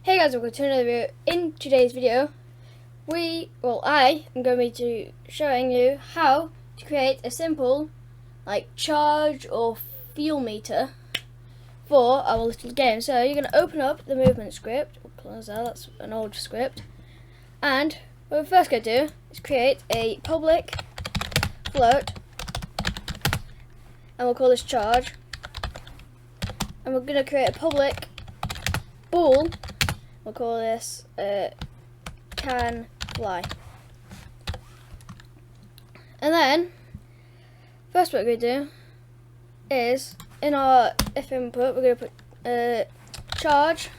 Hey guys, welcome to another video. In today's video, I am going to be showing you how to create a simple charge or fuel meter for our little game. So you're going to open up the movement script. We'll close that, that's an old script. And what we're first going to do is create a public float, and we'll call this charge. And we're going to create a public bool. We'll call this can fly. And then, first what we're going to do is, in our if input, we're going to put charge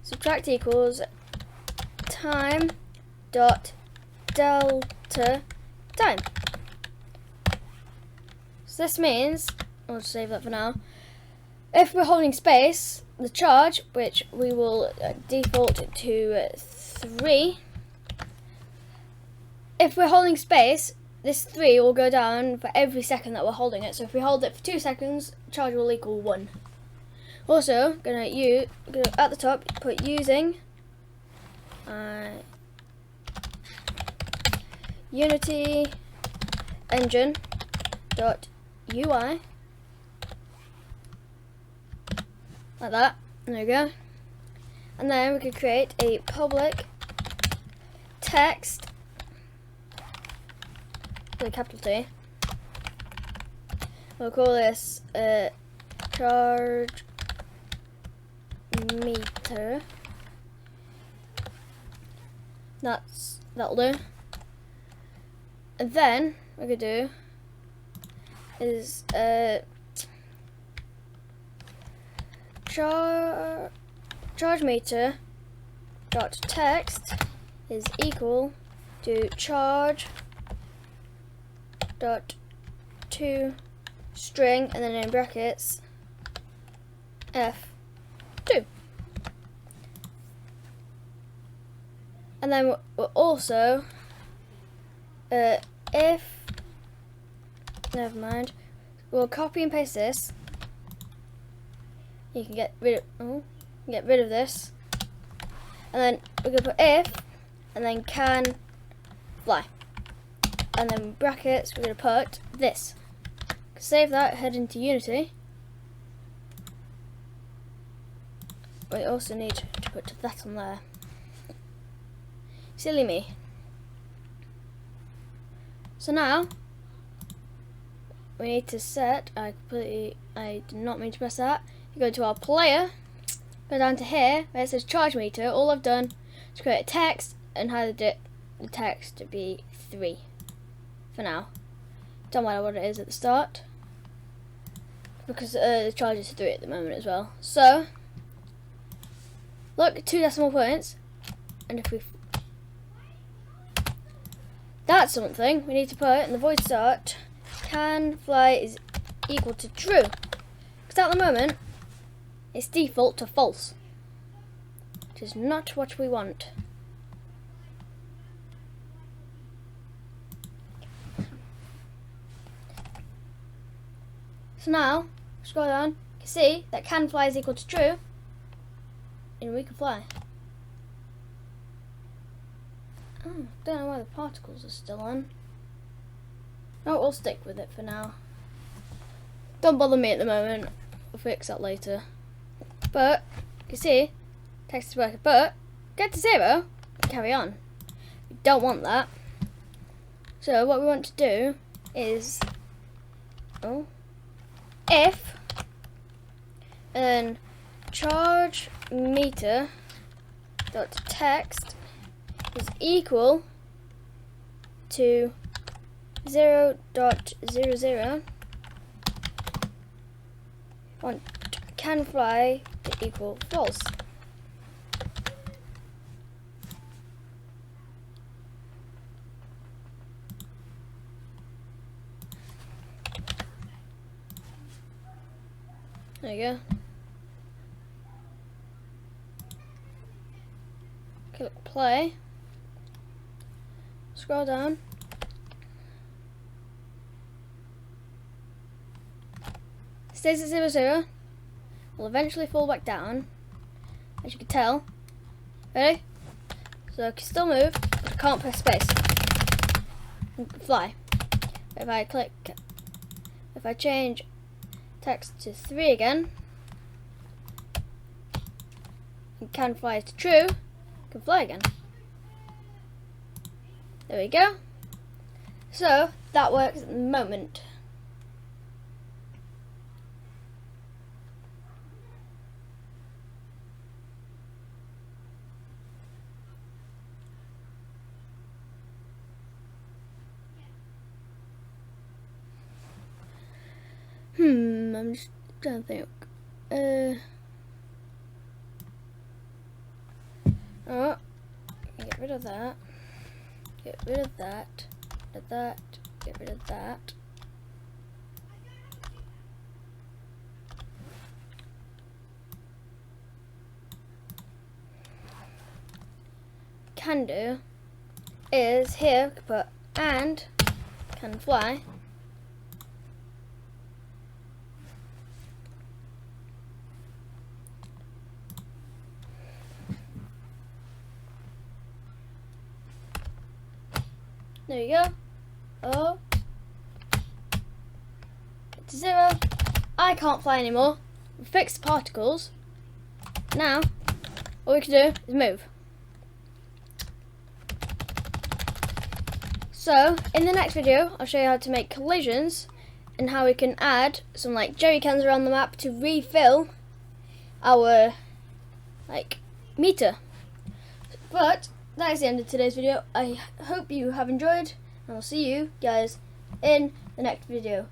subtract equals time dot delta time. So this means, I'll just save that for now, if we're holding space, the charge, which we will default to 3, if we're holding space, this 3 will go down for every second that we're holding it. So if we hold it for 2 seconds, charge will equal 1. Also, gonna at the top put using Unity engine dot UI. Like that. There we go. And then we could create a public text with a capital T. We'll call this charge meter. That'll do. And then what we could do is charge meter dot text is equal to charge dot to string, and then in brackets F2. And then we'll also we'll copy and paste this. You can get rid of this, and then we're gonna put if, and then can fly, and then brackets we're gonna put this. Save that, head into Unity. We also need to put that on there. Silly me. So now we need to set. I did not mean to press that. You go to our player, go down to here where it says charge meter. All I've done is create a text and had the text to be 3 for now. Don't matter what it is at the start, because the charge is 3 at the moment as well. So look, 2 decimal points, and if we that's something we need to put in the void start. Can fly is equal to true, because at the moment it's default to false, which is not what we want. So now, scroll down, you can see that can fly is equal to true, and we can fly. Oh, don't know why the particles are still on. Oh, we'll stick with it for now. Don't bother me at the moment, we'll fix that later. But, you can see, text is working, but get to 0, carry on. We don't want that. So what we want to do is, if, and then charge meter dot text is equal to 0.00. Want can fly to equal false. There you go. Click play. Scroll down. Stays at 0, 0. Will eventually fall back down. as you can tell. Ready? So I can still move, but I can't press space. And fly. If I change text to 3 again, and can fly to true, I can fly again. There we go. So that works at the moment. I'm just trying to think. Oh, get rid of that. Get rid of that. Get rid of that. Get rid of that. Can do is here put and can fly. There you go. Oh. It's 0. I can't fly anymore. We fixed the particles. Now, all we can do is move. So, in the next video, I'll show you how to make collisions and how we can add some like jerry cans around the map to refill our meter. But that is the end of today's video. I hope you have enjoyed, and I'll see you guys in the next video.